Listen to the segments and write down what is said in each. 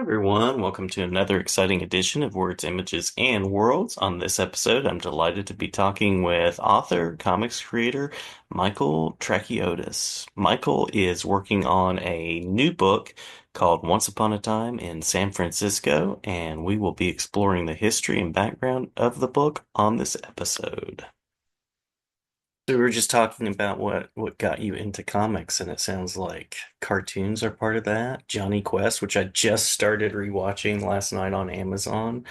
everyone. Welcome to another exciting edition of Words, Images, and Worlds. On this episode, I'm delighted to be talking with author, comics creator, Michael Trachiotis. Michael is working on a new book called Once Upon a Time in San Francisco, and we will be exploring the history and background of the book on this episode. So we were just talking about what got you into comics, and it sounds like cartoons are part of that. Johnny Quest, which I just started rewatching last night on Amazon.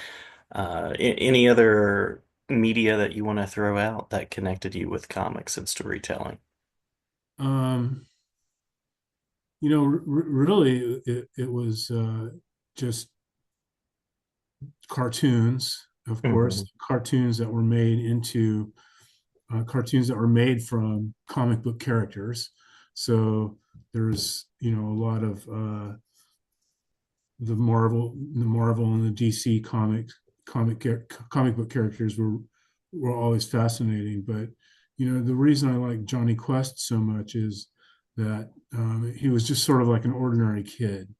Any other media that you want to throw out that connected you with comics and storytelling? Um, really, it was just cartoons, of course, Hmm. cartoons that were made from comic book characters. So there's, a lot of the Marvel and the DC comic book characters were always fascinating. But the reason I like Johnny Quest so much is that he was just sort of like an ordinary kid.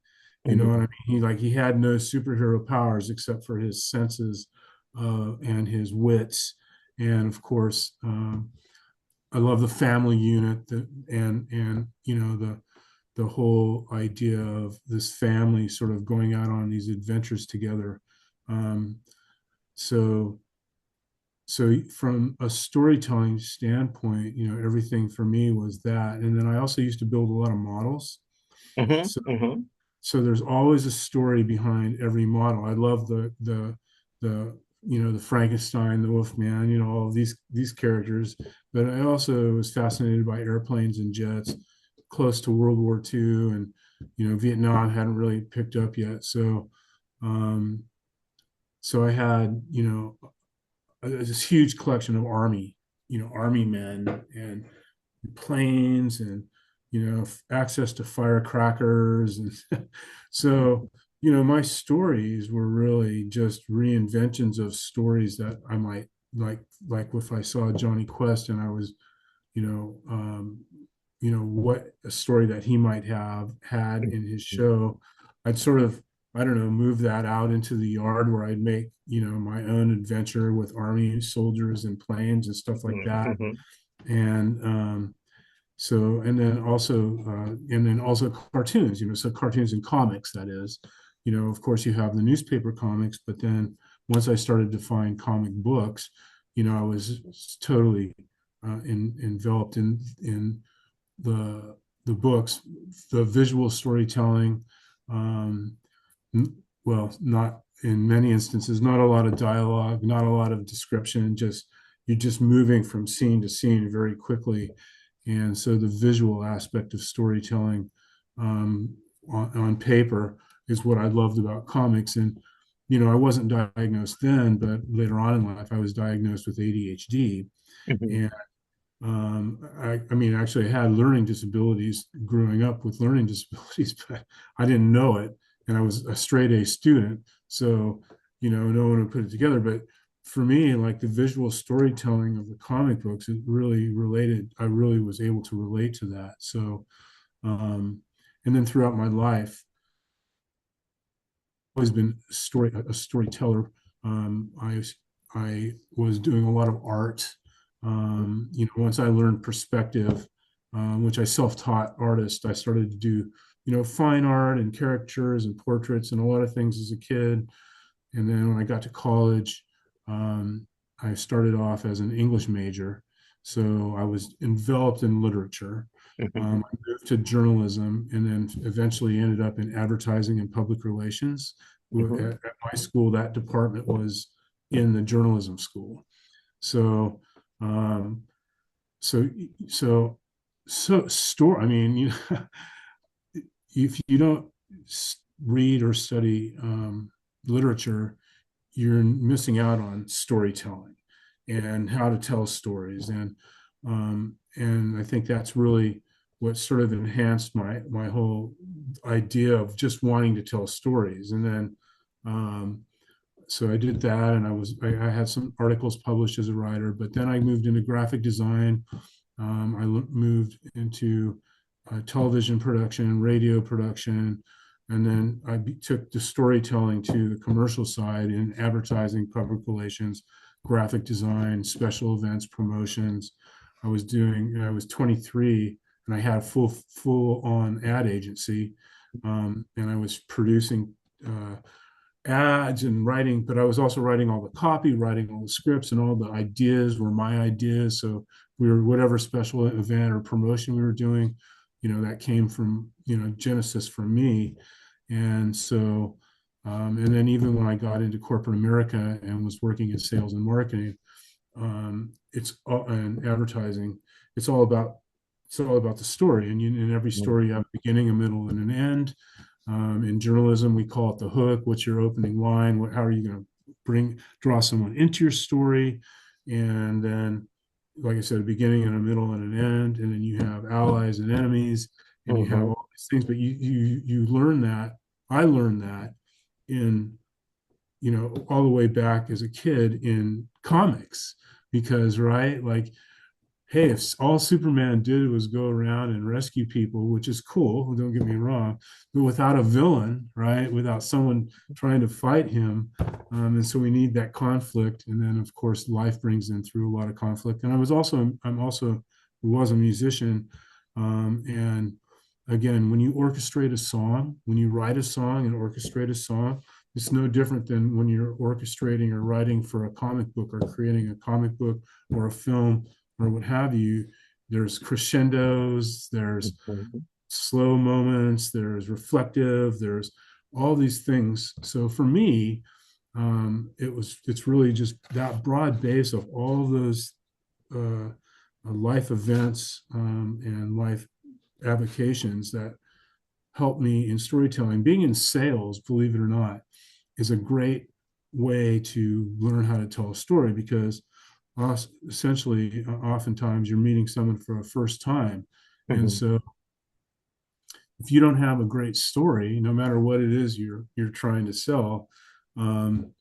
You know what I Hmm. mean? He had no superhero powers except for his senses and his wits, and of course, I love the family unit and the whole idea of this family sort of going out on these adventures together. Um, so so from a storytelling standpoint, everything for me was that. And then I also used to build a lot of models. Hmm. So Hmm. so there's always a story behind every model. I love the Frankenstein, the Wolfman, all of these characters. But I also was fascinated by airplanes and jets close to World War II, and Vietnam hadn't really picked up yet. Um, so I had this huge collection of army men and planes and access to firecrackers and so my stories were really just reinventions of stories that I might like if I saw Johnny Quest and I was you know what a story that he might have had in his show. I'd sort of, I don't know, move that out into the yard where I'd make my own adventure with army soldiers and planes and stuff like that. Hmm. And so and then also cartoons, so cartoons and comics, that is. Of course you have the newspaper comics, but then once I started to find comic books, I was totally enveloped in the books, the visual storytelling. um, well, not in many instances, not a lot of dialogue, not a lot of description, just you're just moving from scene to scene very quickly. And so the visual aspect of storytelling on paper is what I loved about comics. And, I wasn't diagnosed then, but later on in life, I was diagnosed with ADHD. Hmm. And I mean, actually, I had learning disabilities growing up with learning disabilities, but I didn't know it. And I was a straight A student. So, no one would put it together. But for me, like the visual storytelling of the comic books, it really related. I really was able to relate to that. So, um, and then throughout my life, I've always been a storyteller. I was doing a lot of art. Once I learned perspective, which I self-taught artist, I started to do fine art and caricatures and portraits and a lot of things as a kid. And then when I got to college, I started off as an English major. So I was enveloped in literature. Hmm. I moved to journalism and then eventually ended up in advertising and public relations. Hmm. At my school, that department was in the journalism school. So, um, so, store. I mean, if you don't read or study literature, you're missing out on storytelling and how to tell stories. And I think that's really what sort of enhanced my whole idea of just wanting to tell stories. And then so I did that, and I had some articles published as a writer, but then I moved into graphic design. I moved into television production, radio production, And then took the storytelling to the commercial side in advertising, public relations, graphic design, special events, promotions. I was 23 and I had a full on ad agency. And I was producing ads and writing, but I was also writing all the copy, writing all the scripts, and all the ideas were my ideas. So we were whatever special event or promotion we were doing, that came from, Genesis from me. And so, and then even when I got into corporate America and was working in sales and marketing, it's all, and advertising, it's all about it's all about the story. And in every story, you have a beginning, a middle, and an end. In journalism, we call it the hook. What's your opening line? How are you going to draw someone into your story? And then, like I said, a beginning and a middle and an end. And then you have allies and enemies, and you have Hmm. all these things. But you learn that. I learned that in, all the way back as a kid in comics, because, right, like, hey, if all Superman did was go around and rescue people, which is cool, don't get me wrong, but without a villain, right? Without someone trying to fight him. And so we need that conflict. And then, of course, life brings in through a lot of conflict. And I'm also was a musician. And again, when you orchestrate a song, when you write a song and orchestrate a song, it's no different than when you're orchestrating or writing for a comic book or creating a comic book or a film or what have you. There's crescendos, there's Hmm. slow moments, there's reflective, there's all these things. So for me, it's really just that broad base of all of those uh, life events and life avocations that help me in storytelling. Being in sales, believe it or not, is a great way to learn how to tell a story, because essentially, oftentimes you're meeting someone for a first time. And Hmm. so if you don't have a great story, no matter what it is you're trying to sell, um,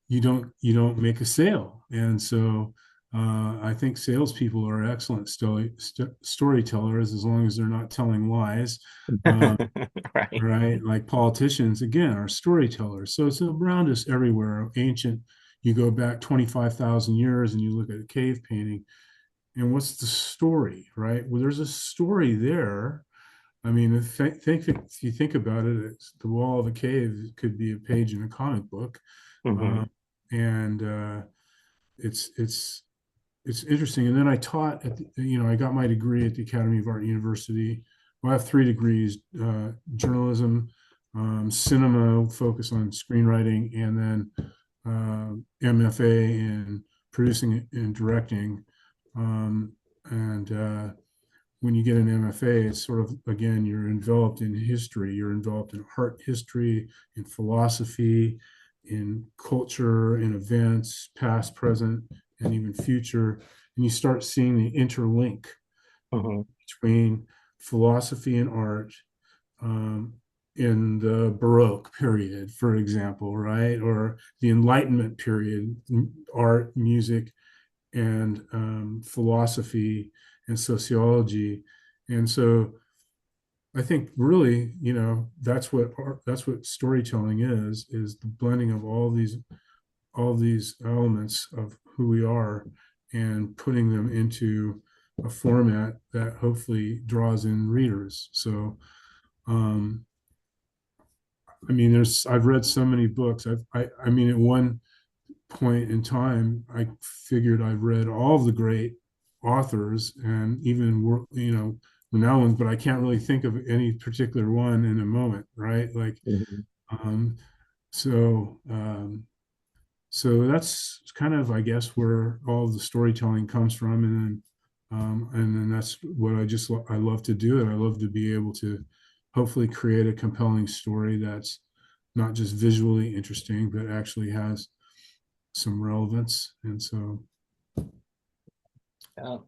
you don't make a sale. And so I think salespeople are excellent storytellers as long as they're not telling lies. Um, Right. right? Like politicians, again, are storytellers. So it's around us everywhere. Ancient, you go back 25,000 years and you look at a cave painting, and what's the story, right? Well, there's a story there. I mean, if you think about it, it's the wall of a cave could be a page in a comic book. Hmm. Um, and it's it's it's interesting. And then I taught I got my degree at the Academy of Art University. Well, I have three degrees: journalism, cinema, focus on screenwriting, and then MFA in producing and directing. Um, and when you get an MFA, it's sort of, again, you're enveloped in history, you're enveloped in art history, in philosophy, in culture, in events, past, present, and even future. And you start seeing the interlink Hmm. between philosophy and art um, in the Baroque period, for example, right? Or the Enlightenment period, art, music, and philosophy and sociology. And so I think really, that's what storytelling is the blending of all these elements of who we are and putting them into a format that hopefully draws in readers. So um, I mean, I've read so many books. I mean, at one point in time, I figured I've read all of the great authors and even renowned ones, but I can't really think of any particular one in a moment, right? Like, Hmm. um, so so that's kind of, I guess, where all of the storytelling comes from, and then that's what I love to do, and I love to be able to hopefully create a compelling story that's not just visually interesting, but actually has some relevance. And so, Yeah.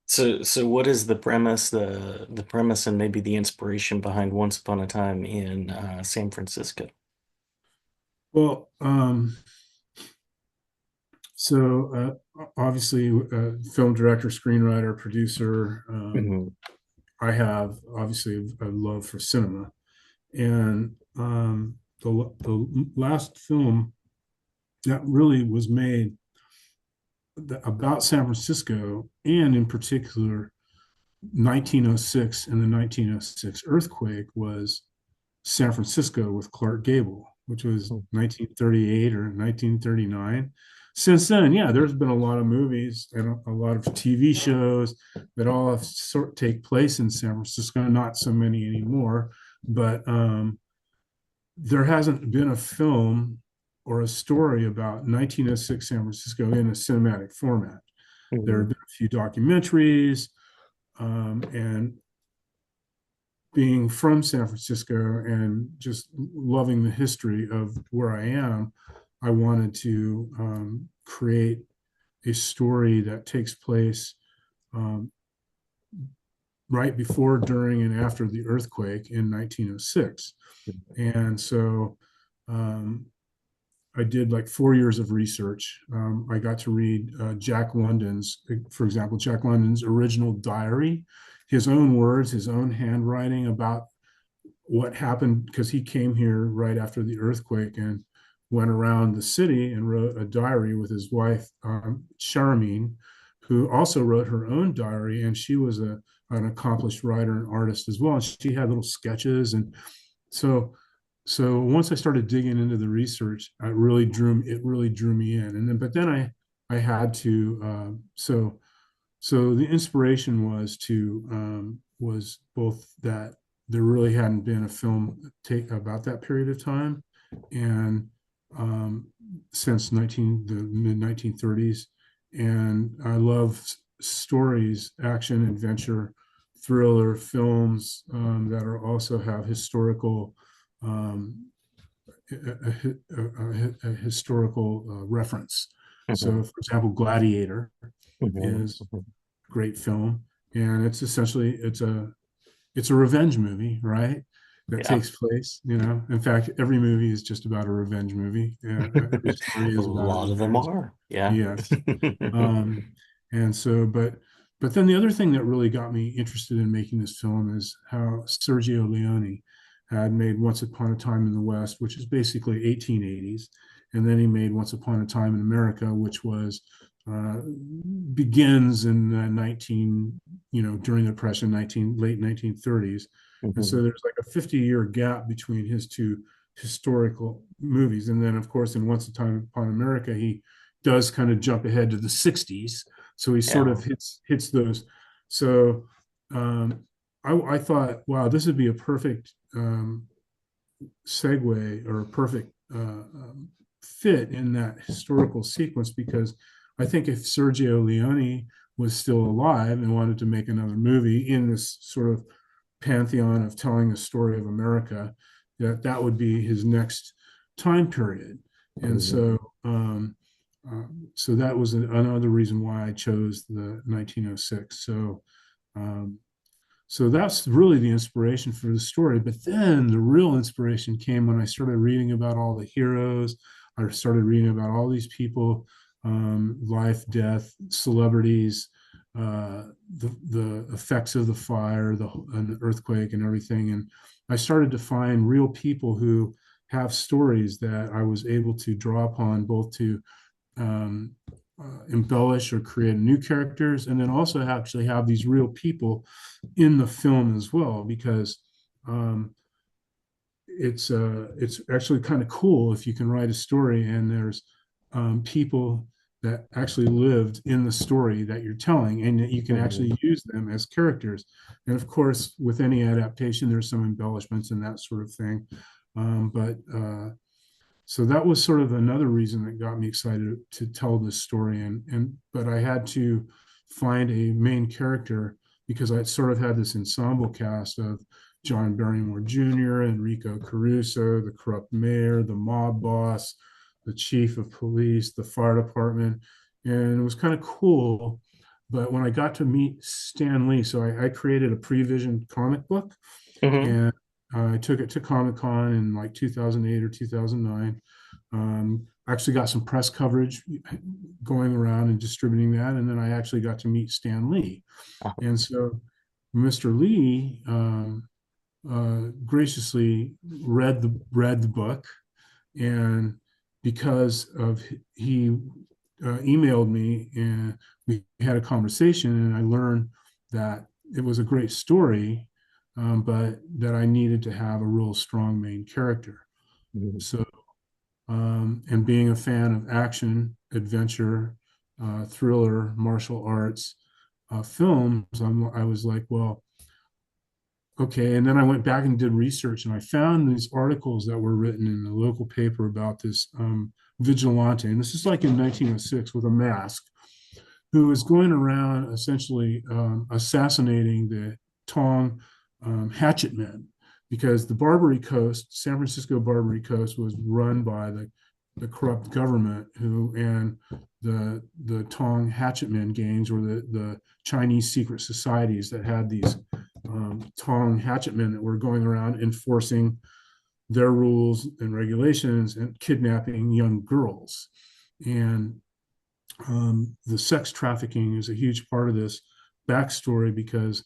So what is the premise and maybe the inspiration behind Once Upon a Time in San Francisco? well, obviously, film director, screenwriter, producer. Hmm. I have obviously a love for cinema, And the last film that really was made about San Francisco, and in particular 1906 and the 1906 earthquake, was San Francisco with Clark Gable, which was 1938 or 1939. Since then, yeah, there's been a lot of movies and a lot of TV shows that all have sort take place in San Francisco. Not so many anymore, but there hasn't been a film or a story about 1906 San Francisco in a cinematic format. There Mhm. have been a few documentaries, and being from San Francisco and just loving the history of where I am, I wanted to create a story that takes place um, right before, during, and after the earthquake in 1906. And so um, I did like 4 years of research. I got to read Jack London's, for example, Jack London's original diary, his own words, his own handwriting about what happened, because he came here right after the earthquake and went around the city and wrote a diary with his wife, Charmine, who also wrote her own diary. And she was an accomplished writer and artist as well. And she had little sketches. And so, so once I started digging into the research, it really drew me in. And then, but then I had to, so the inspiration was both that there really hadn't been a film take about that period of time, and since the mid 1930s, and I love stories, action, adventure, thriller films that are also have historical um, a historical reference. Mhm. So, for example, Gladiator Mhm. is Mhm. great film, and it's essentially it's a revenge movie, right? That Yeah. takes place, In fact, every movie is just about a revenge movie. Every story A is about lot of them revenge. are. Yeah. Yes. Um, and so, but then the other thing that really got me interested in making this film is how Sergio Leone had made Once Upon a Time in the West, which is basically 1880s, and then he made Once Upon a Time in America, which was uh, begins in the 19, during the Depression, late 1930s. And so Mhm. there's like a 50-year gap between his two historical movies. And then, of course, in Once Upon America, he does kind of jump ahead to the 60s. So he sort Yeah. of hits those. So um, I thought, wow, this would be a perfect segue, or a perfect fit in that historical sequence, because I think if Sergio Leone was still alive and wanted to make another movie in this sort of pantheon of telling the story of America, that would be his next time period. And Mhm. so that was another reason why I chose the 1906. So that's really the inspiration for the story. But then the real inspiration came when I started reading about all the heroes. I started reading about all these people, life, death, celebrities, the effects of the fire, and the earthquake, and everything. And I started to find real people who have stories that I was able to draw upon, both to um, embellish or create new characters, and then also actually have these real people in the film as well, because um, it's actually kind of cool if you can write a story and there's people that actually lived in the story that you're telling, and that you can Mhm. actually use them as characters. And of course, with any adaptation, there's some embellishments and that sort of thing. But So that was sort of another reason that got me excited to tell this story. And but I had to find a main character, because I sort of had this ensemble cast of John Barrymore Jr., Enrico Caruso, the corrupt mayor, the mob boss, the chief of police, the fire department. And it was kind of cool. But when I got to meet Stan Lee, so I created a pre-vision comic book, Mhm. and I took it to Comic Con in like 2008 or 2009. Actually got some press coverage going around and distributing that. And then I actually got to meet Stan Lee. Uh, And so Mr. Lee graciously read the book, and because of he emailed me and we had a conversation, and I learned that it was a great story, but that I needed to have a real strong main character. Mhm. So, and being a fan of action, adventure, thriller, martial arts films, I was like, well, okay. And then I went back and did research, and I found these articles that were written in the local paper about this vigilante. And this is like in 1906 with a mask, who was going around essentially assassinating the Tong hatchet men, because the Barbary Coast, San Francisco Barbary Coast, was run by the corrupt government, who and the Tong hatchet men gangs, or the Chinese secret societies that had these Tong hatchet men that were going around enforcing their rules and regulations and kidnapping young girls. And the sex trafficking is a huge part of this backstory, because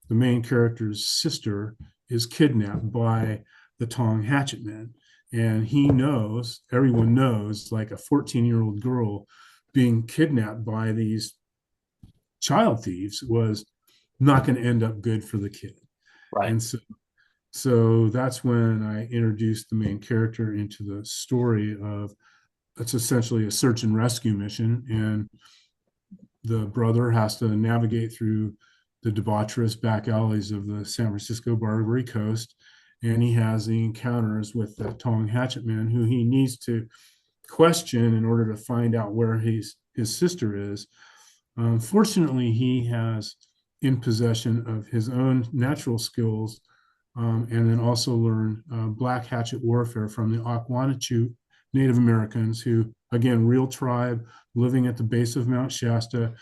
the main character's sister is kidnapped by the Tong hatchet men. And he knows, everyone knows, like a 14-year-old girl being kidnapped by these child thieves was not going to end up good for the kid. Right. And so that's when I introduced the main character into the story of, it's essentially a search and rescue mission, and the brother has to navigate through the debaucherous back alleys of the San Francisco Barbary Coast, and he has the encounters with the Tong hatchet man, who he needs to question in order to find out where his sister is. Fortunately, he has in possession of his own natural skills, and then also learned black hatchet warfare from the Aquanichu Native Americans, who, again, real tribe living at the base of Mount Shasta,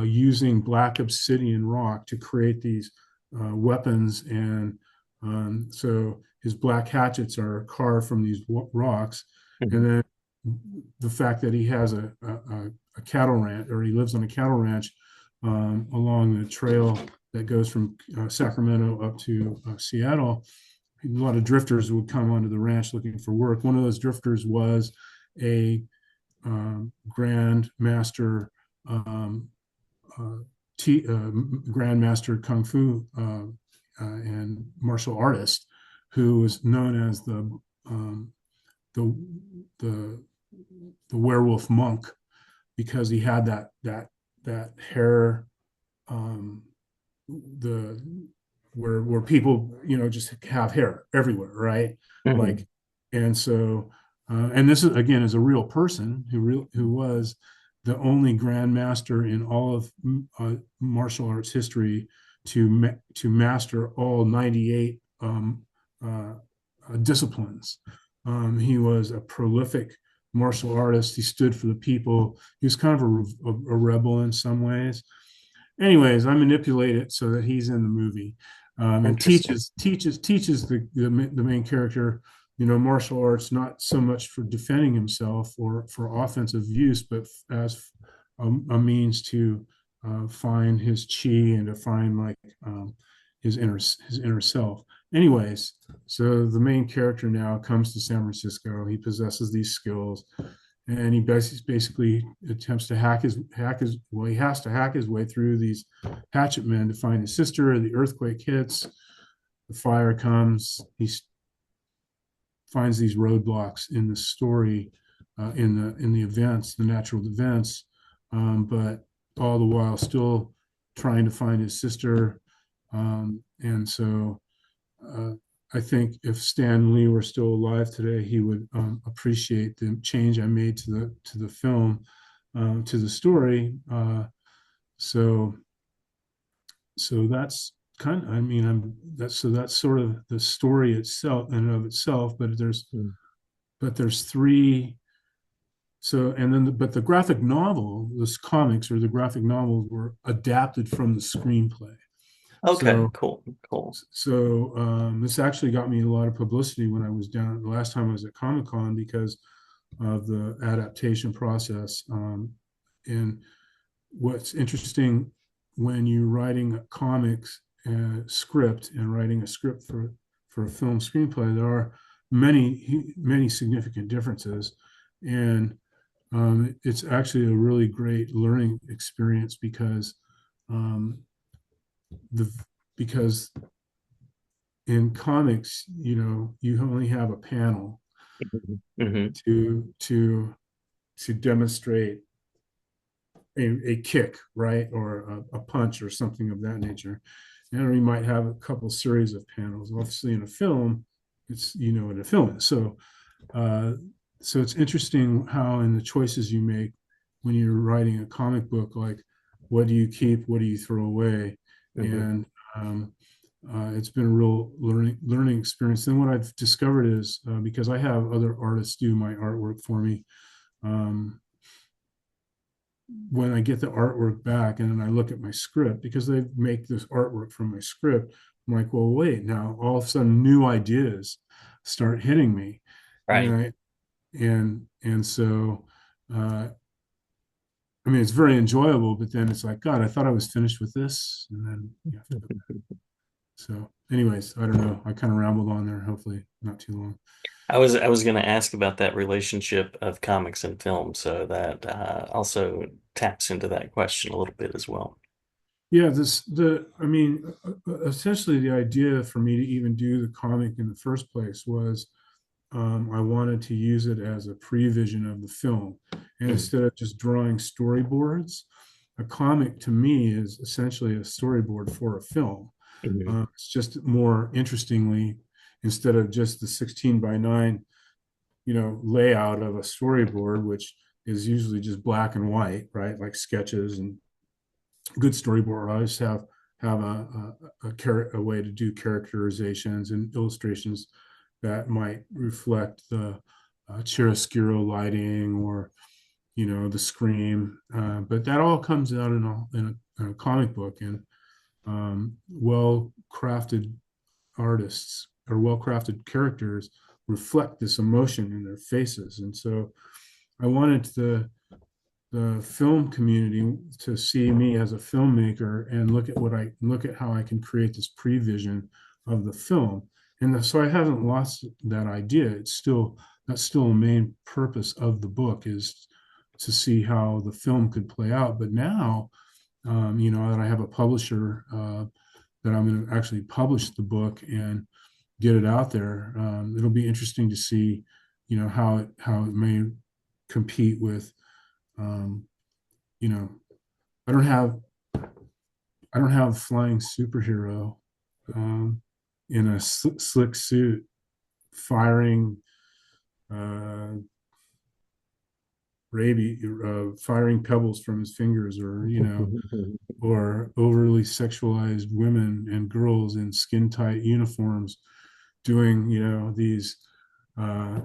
using black obsidian rock to create these weapons. And so his black hatchets are carved from these rocks. And Mhm. then the fact that he has a cattle ranch, or he lives on a cattle ranch along the trail that goes from Sacramento up to Seattle. A lot of drifters would come onto the ranch looking for work. One of those drifters was a grand master, um, uh, grandmaster kung fu and martial artist, who was known as the the the werewolf monk, because he had that hair, um, the where people just have hair everywhere, right? Mhm. Like, and so and this is, again, is a real person who was the only grandmaster in all of martial arts history to master all 98 disciplines. He was a prolific martial artist. He stood for the people. He was kind of a rebel in some ways. Anyways, I manipulate it so that he's in the movie, and Interesting. teaches the main character, martial arts, not so much for defending himself or for offensive use, but as a means to find his chi, and to find, like, his inner self. Anyways, so the main character now comes to San Francisco. He possesses these skills, and he basically attempts to hack his well, he has to hack his way through these hatchet men to find his sister. The earthquake hits, the fire comes. He finds these roadblocks in the story, in the events, the natural events, but all the while still trying to find his sister. And so uh, I think if Stan Lee were still alive today, he would appreciate the change I made to the film, to the story. So so that's kind of, I mean, that's sort of the story itself and of itself. Mhm. But there's three. So, and then but the graphic novel, this comics or the graphic novels, were adapted from the screenplay. Okay, So cool, cool. this actually got me a lot of publicity when I was down the last time I was at Comic Con, because of the adaptation process. And what's interesting when you're writing comics script and writing a script for a film screenplay, there are many significant differences, and it's actually a really great learning experience um, the because in comics, you only have a panel Hmm. to demonstrate a kick, right, or a punch or something of that nature. And we might have a couple series of panels. Obviously, in a film, it's what a film is. Uh, so it's interesting how in the choices you make when you're writing a comic book, like what do you keep, what do you throw away, Hmm. and it's been a real learning experience. Then what I've discovered is because I have other artists do my artwork for me. Um, when I get the artwork back and then I look at my script, because they make this artwork from my script, I'm like, well, wait, now all of a sudden new ideas start hitting me. And Right. I and so I mean it's very enjoyable, but then it's like, God, I thought I was finished with this. And then you have to go back. So anyways, I don't know. I kind of rambled on there, hopefully not too long. I was going to ask about that relationship of comics and film, so that also taps into that question a little bit as well. Yeah, I mean, essentially the idea for me to even do the comic in the first place was I wanted to use it as a prevision of the film. And Mm-hmm. instead of just drawing storyboards, a comic to me is essentially a storyboard for a film. Hmm. It's just more interestingly, instead of just the 16 by 9, layout of a storyboard, which is usually just black and white, right? Like sketches and good storyboard artists have a way to do characterizations and illustrations that might reflect the chiaroscuro lighting or the scream, but that all comes out in a comic book, and well crafted artists or well crafted characters reflect this emotion in their faces. And so I wanted the film community to see me as a filmmaker and look at how I can create this prevision of the film. And so I haven't lost that idea. That's still a main purpose of the book, is to see how the film could play out. But now, that I have a publisher, that I'm going to actually publish the book and get it out there. It'll be interesting to see, how it may compete with um, you know, I don't have I don't have a flying superhero um, in a slick suit firing uh, firing pebbles from his fingers, or or overly sexualized women and girls in skin tight uniforms doing these uh,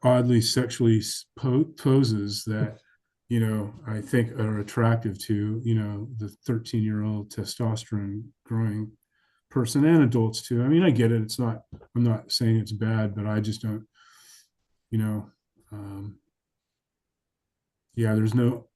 oddly sexually poses that I think are attractive to the 13-year-old testosterone growing person, and adults too. I mean, I get it. I'm not saying it's bad, but I just don't. You know, um, yeah. There's no.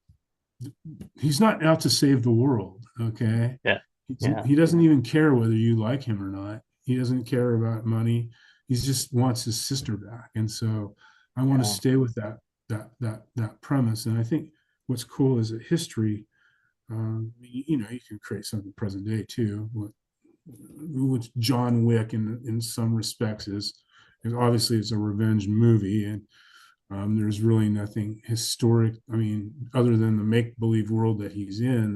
He's not out to save the world. Okay, Yeah. Yeah. he doesn't even care whether you like him or not. He doesn't care about money. He just wants his sister back, and so I want to Yeah. stay with that premise. And I think what's cool is that history. You can create something present day too, which John Wick in some respects is obviously it's a revenge movie, and there's really nothing historic. I mean, other than the make believe world that he's in,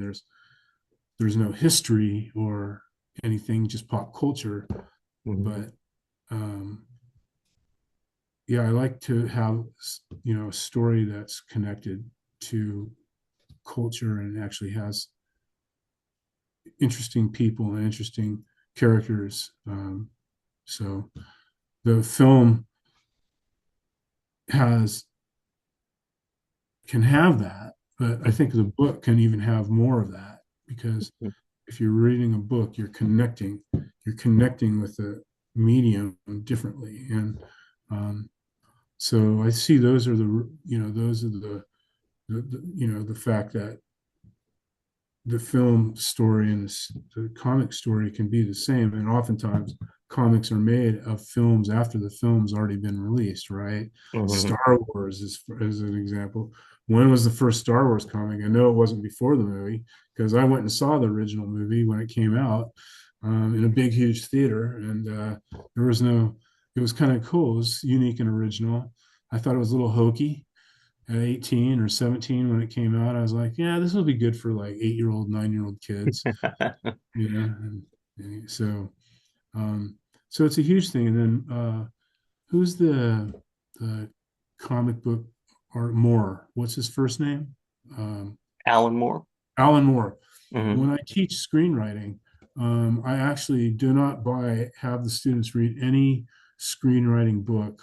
there's no history or anything, just pop culture. Hmm. But um, yeah, I like to have a story that's connected to culture and actually has interesting people and interesting characters. So the film has can have that, but I think the book can even have more of that, because if you're reading a book, you're connecting with the medium differently, and so I see those are the fact that the film story and the comic story can be the same. And oftentimes, comics are made of films after the film's already been released, right? Hmm. Star Wars is an example. When was the first Star Wars comic? I know it wasn't before the movie because I went and saw the original movie when it came out in a big, huge theater. And there was no, it was kind of cool. It was unique and original. I thought it was a little hokey at 18 or 17 when it came out. I was like, yeah, this will be good for like 8-year-old, 9-year-old kids, you know. And um, so it's a huge thing. And then who's the comic book art Moore? What's his first name? Um, Alan Moore. Alan Moore. Hmm. When I teach screenwriting, I actually do not have the students read any screenwriting book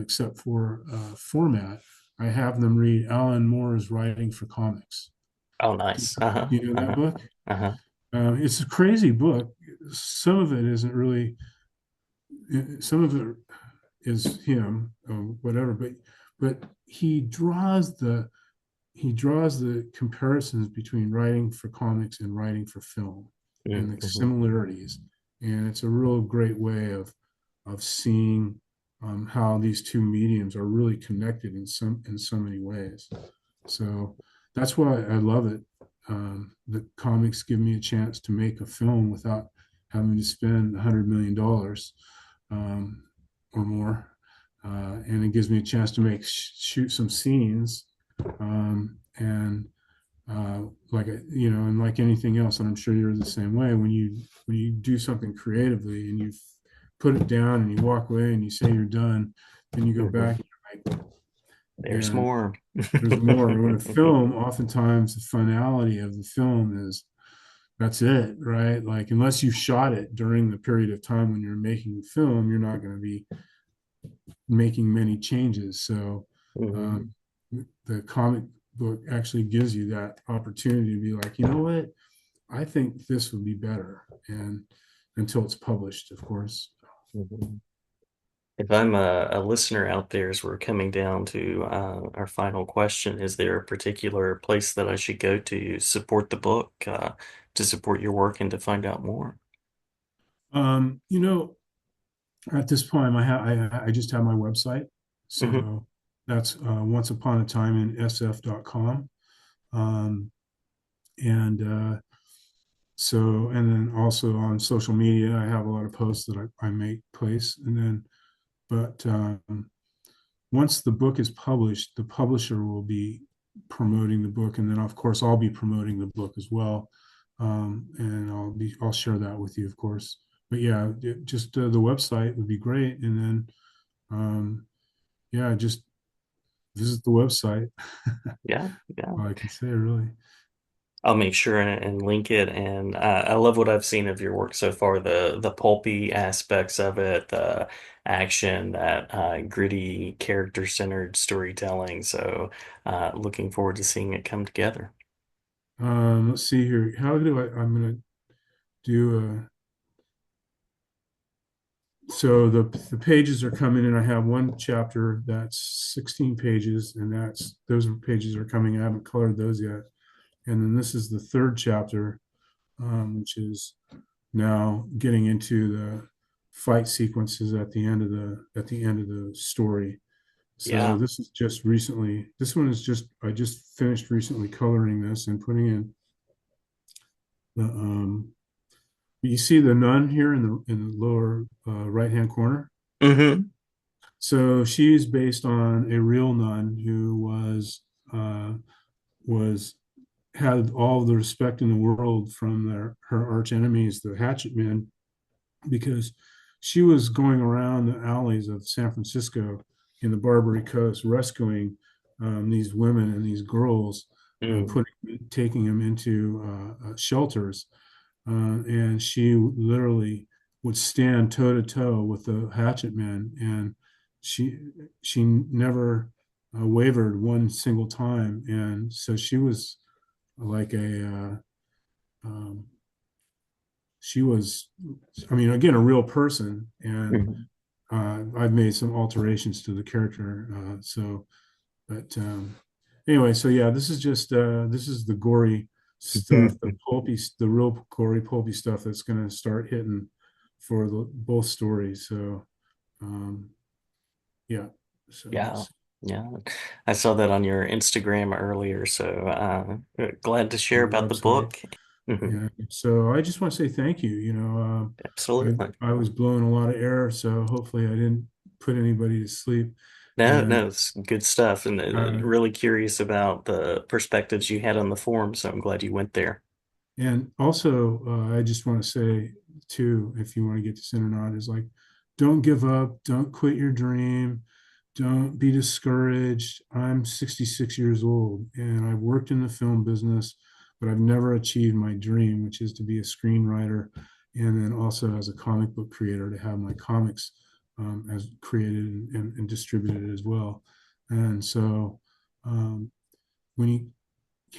except for format. I have them read Alan Moore's Writing for Comics. Oh, Do nice. Uh-huh. you know that Uh-huh. book? Uh-huh. It's a crazy book. Some of it isn't really, some of it is him or whatever, but he draws the comparisons between writing for comics and writing for film and the Mm-hmm. similarities. And it's a real great way of seeing how these two mediums are really connected in so many ways. So that's why I love it. The comics give me a chance to make a film without having to spend $100 million or more, and it gives me a chance to shoot some scenes, and like and like anything else, and I'm sure you're the same way. When you do something creatively and you put it down and you walk away and you say you're done, then you go Hmm. back and you're like, There's man, more. there's more. When a film, oftentimes the finality of the film is that's it, right? Like unless you shot it during the period of time when you're making the film, you're not going to be making many changes. So Hmm. um, the comic book actually gives you that opportunity to be like, you know what? I think this would be better. And until it's published, of course. Hmm. If I'm a listener out there, as we're coming down to our final question, is there a particular place that I should go to support the book, to support your work and to find out more? Um, you know, at this point, I just have my website. Hmm. So that's once upon a time in sf.com. Um, and and then also on social media, I have a lot of posts that I make place. And then, but once the book is published, the publisher will be promoting the book, and then of course I'll be promoting the book as well, and I'll share that with you, of course. But yeah, just the website would be great, and then yeah, just visit the website. Yeah, yeah. All I can say, really. I'll make sure and link it. And I love what I've seen of your work so far. The pulpy aspects of it, the action, that gritty, character-centered storytelling. So looking forward to seeing it come together. Let's see here. How do I'm going to do so the pages are coming in. I have one chapter that's 16 pages, and those pages are coming. I haven't colored those yet. And then this is the third chapter, which is now getting into the fight sequences at the end of the story. So Yeah. this is just recently. This one is just I just finished recently coloring this and putting in the. You see the nun here in the lower right hand corner. Hmm. So she's based on a real nun who uh, was had all the respect in the world from her arch enemies, the Hatchet Men, because she was going around the alleys of San Francisco in the Barbary Coast, rescuing these women and these girls and Mm. taking them into shelters. And she literally would stand toe to toe with the Hatchet Men, and she she never wavered one single time. And so she was like she was, I mean, again, a real person. And Mhm. I've made some alterations to the character. But anyway, so yeah, this is the gory stuff, the pulpy, the real gory pulpy stuff that's going to start hitting for both stories. So yeah, Yeah. Yeah. I saw that on your Instagram earlier, so glad to on share the about the website. book. Mhm. Yeah. So I just want to say thank you. Absolutely. I was blowing a lot of air, so hopefully I didn't put anybody to sleep. No, And no, it's good stuff, and uh, really curious about the perspectives you had on the forum, so I'm glad you went there. and also, I just want to say too, if you want to get this in or not, is like, don't give up, don't quit your dream, don't be discouraged. I'm 66 years old and I've worked in the film business, but I've never achieved my dream, which is to be a screenwriter and then also as a comic book creator to have my comics as created and distributed as well. And so um, when you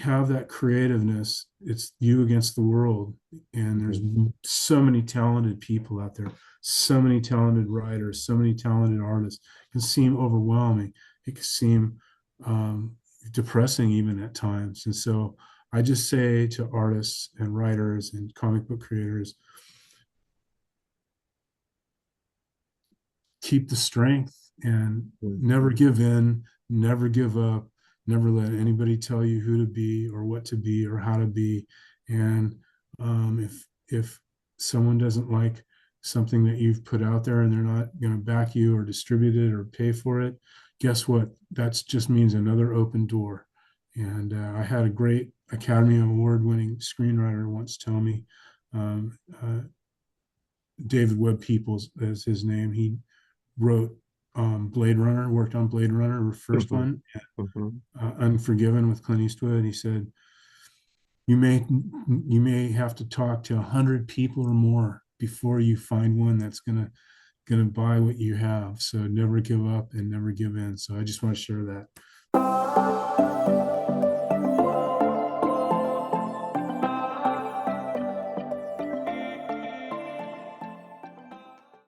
have that creativeness, it's you against the world. And there's Mhm. so many talented people out there, so many talented writers, so many talented artists. It can seem overwhelming. It can seem depressing even at times. And so I just say to artists and writers and comic book creators, keep the strength and never give in, never give up, never let anybody tell you who to be or what to be or how to be. And if someone doesn't like something that you've put out there and they're not going to back you or distribute it or pay for it, guess what? That just means another open door. And I had a great Academy Award winning screenwriter once tell me, David Webb Peoples is his name. He wrote Blade Runner, worked on Blade Runner, the first Mhm. one, Mhm. Unforgiven with Clint Eastwood. He said, "You may you may have to talk to 100 people or more before you find one that's gonna buy what you have. So never give up and never give in." So I just want to share that.